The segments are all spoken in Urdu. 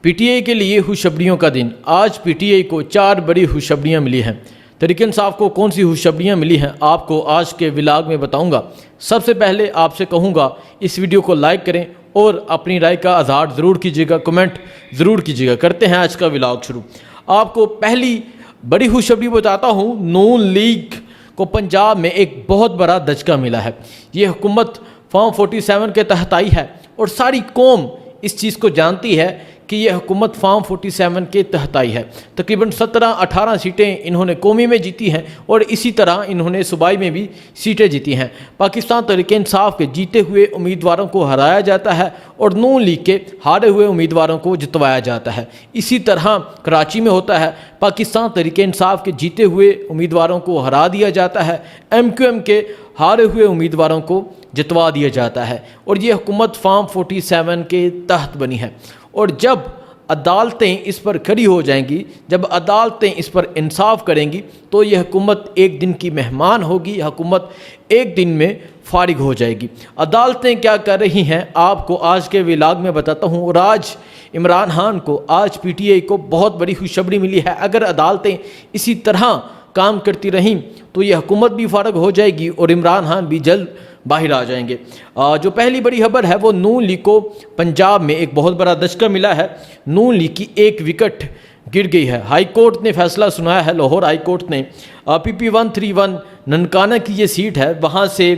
پی ٹی آئی کے لیے خوشخبریوں کا دن۔ آج پی ٹی آئی کو 4 بڑی خوشخبریاں ملی ہیں۔ تحریک انصاف کو کون سی خوشخبریاں ملی ہیں آپ کو آج کے ولاگ میں بتاؤں گا۔ سب سے پہلے آپ سے کہوں گا اس ویڈیو کو لائک کریں اور اپنی رائے کا اظہار ضرور کیجیے گا، کمنٹ ضرور کیجیے گا۔ کرتے ہیں آج کا ولاگ شروع۔ آپ کو پہلی بڑی خوشخبری بتاتا ہوں، نون لیگ کو پنجاب میں ایک بہت بڑا دھچکا ملا ہے۔ یہ حکومت فارم 47 کے تحت آئی ہے اور ساری قوم اس چیز کو جانتی ہے کہ یہ حکومت فارم 47 کے تحت آئی ہے۔ تقریباً 17-18 سیٹیں انہوں نے قومی میں جیتی ہیں اور اسی طرح انہوں نے صوبائی میں بھی سیٹیں جیتی ہیں۔ پاکستان تحریک انصاف کے جیتے ہوئے امیدواروں کو ہرایا جاتا ہے اور نون لیگ کے ہارے ہوئے امیدواروں کو جتوایا جاتا ہے۔ اسی طرح کراچی میں ہوتا ہے، پاکستان تحریک انصاف کے جیتے ہوئے امیدواروں کو ہرا دیا جاتا ہے، ایم کیو ایم کے ہارے ہوئے امیدواروں کو جتوا دیا جاتا ہے، اور یہ حکومت فارم 47 کے تحت بنی ہے۔ اور جب عدالتیں اس پر کھڑی ہو جائیں گی، جب عدالتیں اس پر انصاف کریں گی تو یہ حکومت ایک دن کی مہمان ہوگی، حکومت ایک دن میں فارغ ہو جائے گی۔ عدالتیں کیا کر رہی ہیں آپ کو آج کے ولاگ میں بتاتا ہوں، اور آج عمران خان کو، آج پی ٹی آئی کو بہت بڑی خوشخبری ملی ہے۔ اگر عدالتیں اسی طرح کام کرتی رہیں تو یہ حکومت بھی فارغ ہو جائے گی اور عمران خان بھی جلد باہر آ جائیں گے۔ جو پہلی بڑی خبر ہے وہ نون لیگ کو پنجاب میں ایک بہت بڑا دھچکا ملا ہے۔ نون لیگ کی ایک وکٹ گر گئی ہے۔ ہائی کورٹ نے فیصلہ سنایا ہے، لاہور ہائی کورٹ نے پی پی 131 ننکانہ کی یہ سیٹ ہے، وہاں سے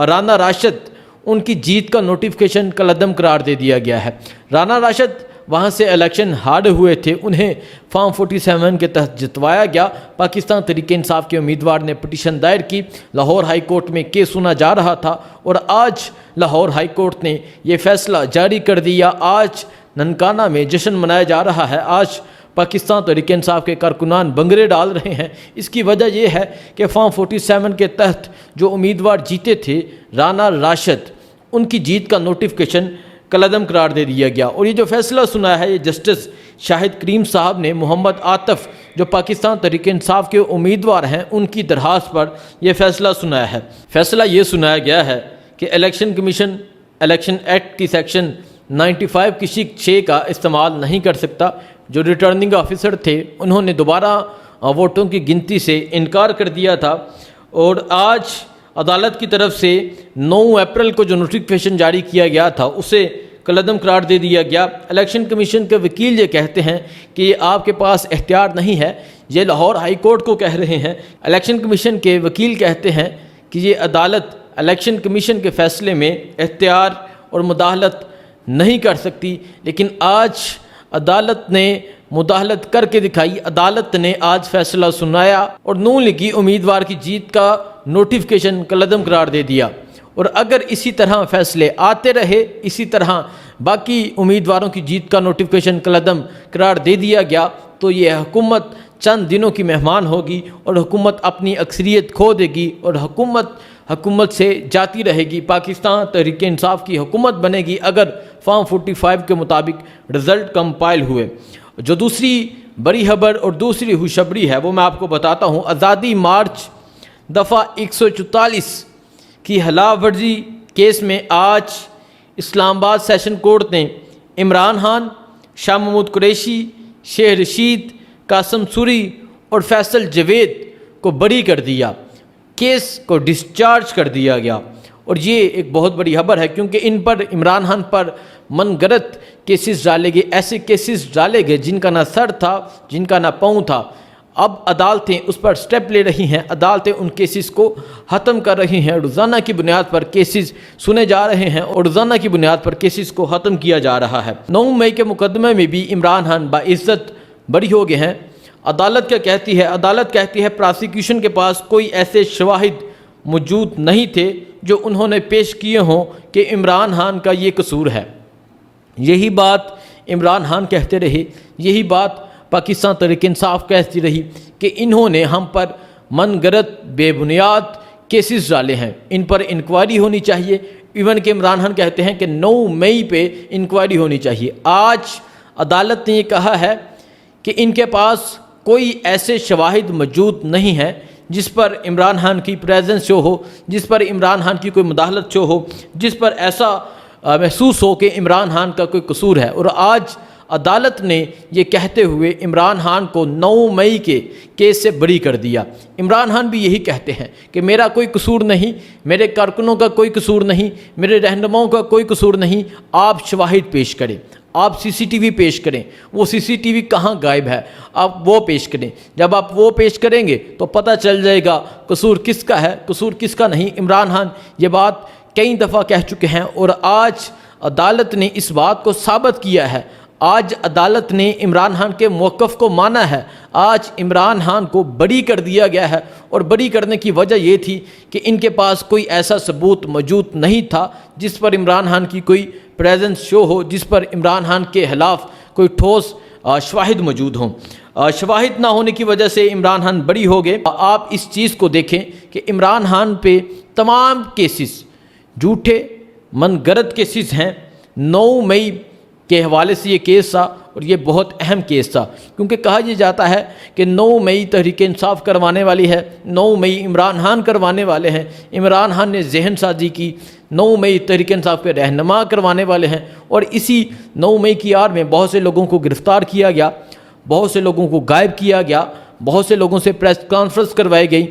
رانا راشد ان کی جیت کا نوٹیفیکیشن کالعدم قرار دے دیا گیا ہے۔ رانا راشد وہاں سے الیکشن ہارے ہوئے تھے، انہیں فارم 47 کے تحت جتوایا گیا۔ پاکستان تحریک انصاف کے امیدوار نے پٹیشن دائر کی، لاہور ہائی کورٹ میں کیس سنا جا رہا تھا اور آج لاہور ہائی کورٹ نے یہ فیصلہ جاری کر دیا۔ آج ننکانہ میں جشن منایا جا رہا ہے، آج پاکستان تحریک انصاف کے کارکنان بنگڑے ڈال رہے ہیں۔ اس کی وجہ یہ ہے کہ فارم 47 کے تحت جو امیدوار جیتے تھے رانا راشد، ان کی جیت کا نوٹیفیکیشن کالعدم قرار دے دیا گیا۔ اور یہ جو فیصلہ سنا ہے یہ جسٹس شاہد کریم صاحب نے محمد عاطف جو پاکستان تحریک انصاف کے امیدوار ہیں ان کی درخواست پر یہ فیصلہ سنایا ہے۔ فیصلہ یہ سنایا گیا ہے کہ الیکشن کمیشن الیکشن ایکٹ کی سیکشن 95 کی شق 6 کا استعمال نہیں کر سکتا۔ جو ریٹرننگ آفیسر تھے انہوں نے دوبارہ ووٹوں کی گنتی سے انکار کر دیا تھا، اور آج عدالت کی طرف سے 9 اپریل کو جو نوٹیفیکیشن جاری کیا گیا تھا اسے کالعدم قرار دے دیا گیا۔ الیکشن کمیشن کے وکیل یہ کہتے ہیں کہ یہ آپ کے پاس اختیار نہیں ہے، یہ لاہور ہائی کورٹ کو کہہ رہے ہیں۔ الیکشن کمیشن کے وکیل کہتے ہیں کہ یہ عدالت الیکشن کمیشن کے فیصلے میں اختیار اور مداخلت نہیں کر سکتی، لیکن آج عدالت نے مداخلت کر کے دکھائی۔ عدالت نے آج فیصلہ سنایا اور نون لیگی امیدوار کی جیت کا نوٹیفیکیشن کالعدم قرار دے دیا، اور اگر اسی طرح فیصلے آتے رہے، اسی طرح باقی امیدواروں کی جیت کا نوٹیفیکیشن کالعدم قرار دے دیا گیا تو یہ حکومت چند دنوں کی مہمان ہوگی اور حکومت اپنی اکثریت کھو دے گی اور حکومت سے جاتی رہے گی۔ پاکستان تحریک انصاف کی حکومت بنے گی اگر فارم 45 کے مطابق رزلٹ کمپائل ہوئے۔ جو دوسری بڑی خبر اور دوسری خوشخبری ہے وہ میں آپ کو بتاتا ہوں۔ آزادی مارچ دفعہ 144 کی خلاف ورزی کیس میں آج اسلام آباد سیشن کورٹ نے عمران خان، شاہ محمود قریشی، شیخ رشید، قاسم سوری اور فیصل جاوید کو بری کر دیا، کیس کو ڈسچارج کر دیا گیا۔ اور یہ ایک بہت بڑی خبر ہے کیونکہ ان پر، عمران خان پر من گھڑت کیسز ڈالے گئے، ایسے کیسز ڈالے گئے جن کا نہ سر تھا، جن کا نہ پاؤں تھا۔ اب عدالتیں اس پر سٹیپ لے رہی ہیں، عدالتیں ان کیسز کو ختم کر رہی ہیں، روزانہ کی بنیاد پر کیسز سنے جا رہے ہیں اور روزانہ کی بنیاد پر کیسز کو ختم کیا جا رہا ہے۔ 9 مئی کے مقدمے میں بھی عمران خان باعزت بری ہو گئے ہیں۔ عدالت کیا کہتی ہے؟ عدالت کہتی ہے پراسیکیوشن کے پاس کوئی ایسے شواہد موجود نہیں تھے جو انہوں نے پیش کیے ہوں کہ عمران خان کا یہ قصور ہے۔ یہی بات عمران خان کہتے رہے، یہی بات پاکستان تحریک انصاف کہتی رہی کہ انہوں نے ہم پر من گھڑت بے بنیاد کیسز ڈالے ہیں، ان پر انکوائری ہونی چاہیے۔ ایون کہ عمران خان کہتے ہیں کہ 9 مئی پہ انکوائری ہونی چاہیے۔ آج عدالت نے یہ کہا ہے کہ ان کے پاس کوئی ایسے شواہد موجود نہیں ہیں جس پر عمران خان کی پریزنس شو ہو، جس پر عمران خان کی کوئی مداخلت شو ہو، جس پر ایسا محسوس ہو کہ عمران خان کا کوئی قصور ہے۔ اور آج عدالت نے یہ کہتے ہوئے عمران خان کو 9 مئی کے کیس سے بری کر دیا۔ عمران خان بھی یہی کہتے ہیں کہ میرا کوئی قصور نہیں، میرے کارکنوں کا کوئی قصور نہیں، میرے رہنماؤں کا کوئی قصور نہیں، آپ شواہد پیش کریں، آپ سی سی ٹی وی پیش کریں۔ وہ سی سی ٹی وی کہاں غائب ہے، آپ وہ پیش کریں۔ جب آپ وہ پیش کریں گے تو پتہ چل جائے گا قصور کس کا ہے، قصور کس کا نہیں۔ عمران خان یہ بات کئی دفعہ کہہ چکے ہیں اور آج عدالت نے اس بات کو ثابت کیا ہے۔ آج عدالت نے عمران خان کے موقف کو مانا ہے۔ آج عمران خان کو بری کر دیا گیا ہے، اور بری کرنے کی وجہ یہ تھی کہ ان کے پاس کوئی ایسا ثبوت موجود نہیں تھا جس پر عمران خان کی کوئی پریزنس شو ہو، جس پر عمران خان کے خلاف کوئی ٹھوس شواہد موجود ہوں۔ شواہد نہ ہونے کی وجہ سے عمران خان بری ہو گئے۔ آپ اس چیز کو دیکھیں کہ عمران خان پہ تمام کیسز جھوٹے من گھڑت کیسز ہیں۔ 9 مئی کے حوالے سے یہ کیس تھا، اور یہ بہت اہم کیس تھا، کیونکہ کہا یہ جاتا ہے کہ 9 مئی تحریک انصاف کروانے والی ہے، 9 مئی عمران خان کروانے والے ہیں، عمران خان نے ذہن سازی کی، 9 مئی تحریک انصاف کے رہنما کروانے والے ہیں، اور اسی 9 مئی کی آڑ میں بہت سے لوگوں کو گرفتار کیا گیا، بہت سے لوگوں کو غائب کیا گیا، بہت سے لوگوں سے پریس کانفرنس کروائی گئی،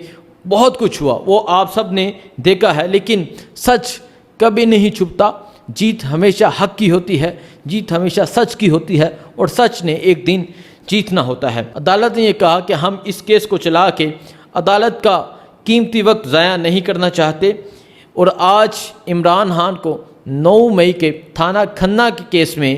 بہت کچھ ہوا، وہ آپ سب نے دیکھا ہے۔ لیکن سچ کبھی نہیں چھپتا، جیت ہمیشہ حق کی ہوتی ہے، جیت ہمیشہ سچ کی ہوتی ہے، اور سچ نے ایک دن جیتنا ہوتا ہے۔ عدالت نے یہ کہا کہ ہم اس کیس کو چلا کے عدالت کا قیمتی وقت ضائع نہیں کرنا چاہتے، اور آج عمران خان کو 9 مئی کے تھانہ کھنہ کے کیس میں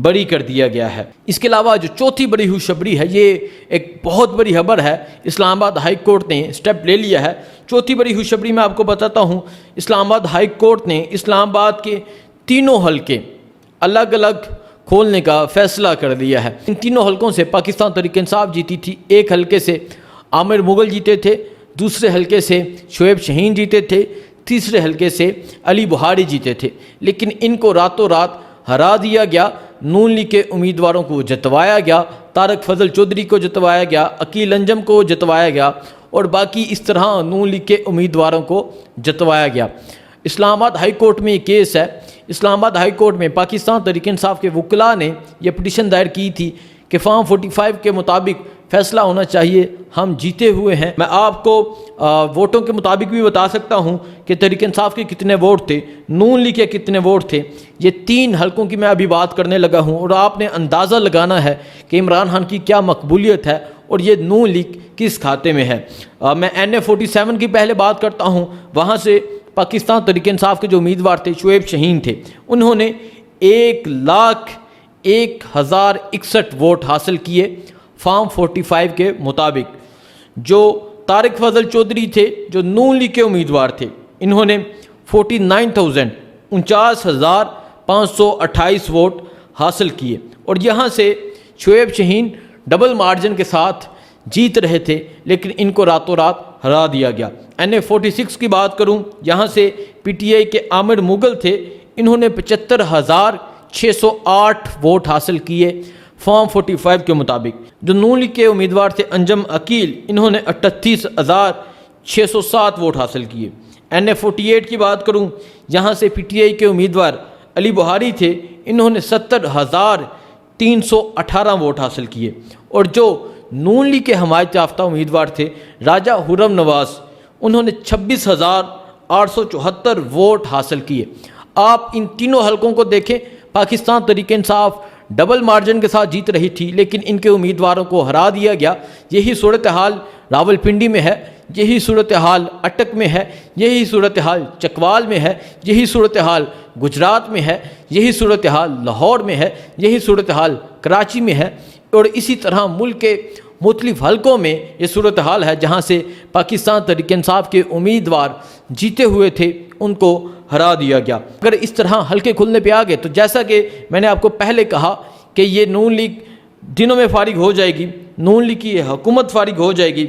بری کر دیا گیا ہے۔ اس کے علاوہ جو چوتھی بڑی خوشخبری ہے، یہ ایک بہت بڑی خبر ہے۔ اسلام آباد ہائی کورٹ نے سٹیپ لے لیا ہے۔ چوتھی بڑی خوشخبری میں آپ کو بتاتا ہوں، اسلام آباد ہائی کورٹ نے اسلام آباد کے تینوں حلقے الگ الگ کھولنے کا فیصلہ کر دیا ہے۔ ان تینوں حلقوں سے پاکستان تحریک انصاف جیتی تھی۔ ایک حلقے سے عامر مغل جیتے تھے، دوسرے حلقے سے شعیب شاہین جیتے تھے، تیسرے حلقے سے علی بخاری جیتے تھے، لیکن ان کو راتوں رات ہرا دیا گیا۔ نون لیگ کے امیدواروں کو جتوایا گیا، طارق فضل چودھری کو جتوایا گیا، عقیل انجم کو جتوایا گیا، اور باقی اس طرح نون لیگ کے امیدواروں کو جتوایا گیا۔ اسلام آباد ہائی کورٹ میں یہ کیس ہے۔ اسلام آباد ہائی کورٹ میں پاکستان تحریک انصاف کے وکلاء نے یہ پٹیشن دائر کی تھی کہ فارم 45 کے مطابق فیصلہ ہونا چاہیے، ہم جیتے ہوئے ہیں۔ میں آپ کو ووٹوں کے مطابق بھی بتا سکتا ہوں کہ تحریک انصاف کے کتنے ووٹ تھے، نون لیگ کے کتنے ووٹ تھے۔ یہ 3 حلقوں کی میں ابھی بات کرنے لگا ہوں، اور آپ نے اندازہ لگانا ہے کہ عمران خان کی کیا مقبولیت ہے اور یہ نون لیگ کس کھاتے میں ہے۔ میں NA47 کی پہلے بات کرتا ہوں۔ وہاں سے پاکستان تحریک انصاف کے جو امیدوار تھے شعیب شاہین تھے، انہوں نے 1,01,061 ووٹ حاصل کیے فارم 45 کے مطابق۔ جو طارق فضل چودھری تھے، جو نون لیگ کے امیدوار تھے، انہوں نے 49,49,528 ووٹ حاصل کیے، اور یہاں سے شعیب شاہین ڈبل مارجن کے ساتھ جیت رہے تھے، لیکن ان کو راتوں رات ہرا دیا گیا۔ NA46 کی بات کروں، یہاں سے PTI کے عامر مغل تھے، انہوں نے 75,608 ووٹ حاصل کیے فارم 45 کے مطابق۔ جو نون لیگ کے امیدوار تھے انجم عقیل، انہوں نے 38,607 ووٹ حاصل کیے۔ NA48 کی بات کروں، یہاں سے PTI کے امیدوار علی بخاری تھے، انہوں نے 70,318 ووٹ حاصل کیے، اور جو نون لیگ کے حمایت یافتہ امیدوار تھے راجہ خرم نواز، انہوں نے 26,874 ووٹ حاصل کیے۔ آپ ان تینوں حلقوں کو دیکھیں، پاکستان تحریک انصاف ڈبل مارجن کے ساتھ جیت رہی تھی، لیکن ان کے امیدواروں کو ہرا دیا گیا۔ یہی صورتحال راولپنڈی میں ہے، یہی صورتحال اٹک میں ہے، یہی صورتحال چکوال میں ہے، یہی صورتحال گجرات میں ہے، یہی صورتحال لاہور میں ہے، یہی صورتحال کراچی میں ہے، اور اسی طرح ملک کے مختلف حلقوں میں یہ صورتحال ہے جہاں سے پاکستان تحریک انصاف کے امیدوار جیتے ہوئے تھے، ان کو ہرا دیا گیا۔ اگر اس طرح حلقے کھلنے پہ آ گئے تو جیسا کہ میں نے آپ کو پہلے کہا کہ یہ نون لیگ دنوں میں فارغ ہو جائے گی، نون لیگ کی حکومت فارغ ہو جائے گی۔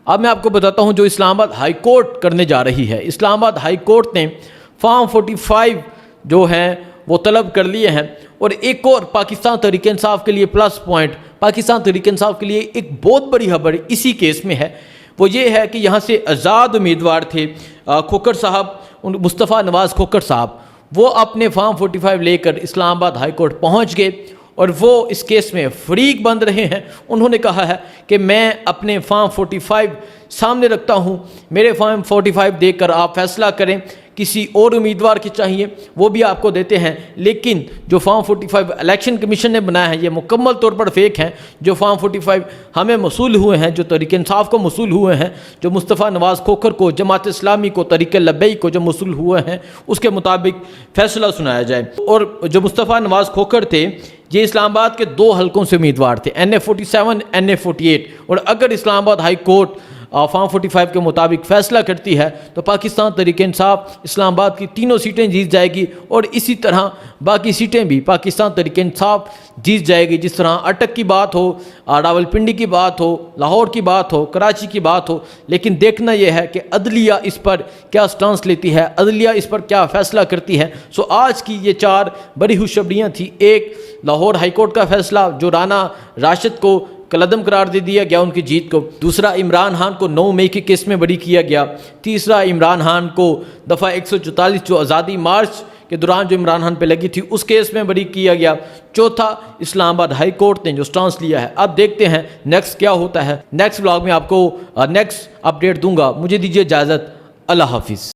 اب میں آپ کو بتاتا ہوں جو اسلام آباد ہائی کورٹ کرنے جا رہی ہے۔ اسلام آباد ہائی کورٹ نے فارم 45 جو ہیں وہ طلب کر لیے ہیں، اور ایک اور پاکستان تحریک انصاف کے لیے پلس پوائنٹ، پاکستان تحریک انصاف کے لیے ایک بہت بڑی خبر اسی کیس میں ہے، وہ یہ ہے کہ یہاں سے آزاد امیدوار تھے کھوکھر صاحب، مصطفیٰ نواز کھوکھر صاحب، وہ اپنے فارم 45 لے کر اسلام آباد ہائی کورٹ پہنچ گئے، اور وہ اس کیس میں فریق بن رہے ہیں، انہوں نے کہا ہے کہ میں اپنے فارم 45 سامنے رکھتا ہوں، میرے فارم 45 دیکھ کر آپ فیصلہ کریں، کسی اور امیدوار کی چاہیے وہ بھی آپ کو دیتے ہیں، لیکن جو فارم 45 الیکشن کمیشن نے بنایا ہے یہ مکمل طور پر فیک ہیں۔ جو فارم 45 ہمیں موصول ہوئے ہیں، جو تحریک انصاف کو موصول ہوئے ہیں، جو مصطفیٰ نواز کھوکھر کو، جماعت اسلامی کو، تحریک لبیک کو جو موصول ہوئے ہیں، اس کے مطابق فیصلہ سنایا جائے۔ اور جو مصطفیٰ نواز کھوکھر تھے یہ اسلام آباد کے 2 حلقوں سے امیدوار تھے، NA 47 NA 48، اور اگر اسلام آباد ہائی کورٹ فارم 45 کے مطابق فیصلہ کرتی ہے تو پاکستان تحریک انصاف اسلام آباد کی 3 سیٹیں جیت جائے گی، اور اسی طرح باقی سیٹیں بھی پاکستان تحریک انصاف جیت جائے گی، جس طرح اٹک کی بات ہو، راولپنڈی کی بات ہو، لاہور کی بات ہو، کراچی کی بات ہو۔ لیکن دیکھنا یہ ہے کہ عدلیہ اس پر کیا سٹانس لیتی ہے، عدلیہ اس پر کیا فیصلہ کرتی ہے۔ آج کی یہ 4 بڑی خوشخبریاں تھیں۔ ایک، لاہور ہائی کورٹ کا فیصلہ جو رانا راشد کو کالعدم قرار دے دیا گیا ان کی جیت کو۔ دوسرا، عمران خان کو 9 مئی کے کیس میں بری کیا گیا۔ تیسرا، عمران خان کو دفعہ 144 جو آزادی مارچ کے دوران جو عمران خان پہ لگی تھی اس کیس میں بری کیا گیا۔ چوتھا، اسلام آباد ہائی کورٹ نے جو سٹانس لیا ہے۔ اب دیکھتے ہیں نیکسٹ کیا ہوتا ہے۔ نیکسٹ ولاگ میں آپ کو نیکسٹ اپڈیٹ دوں گا۔ مجھے دیجیے اجازت، اللہ حافظ۔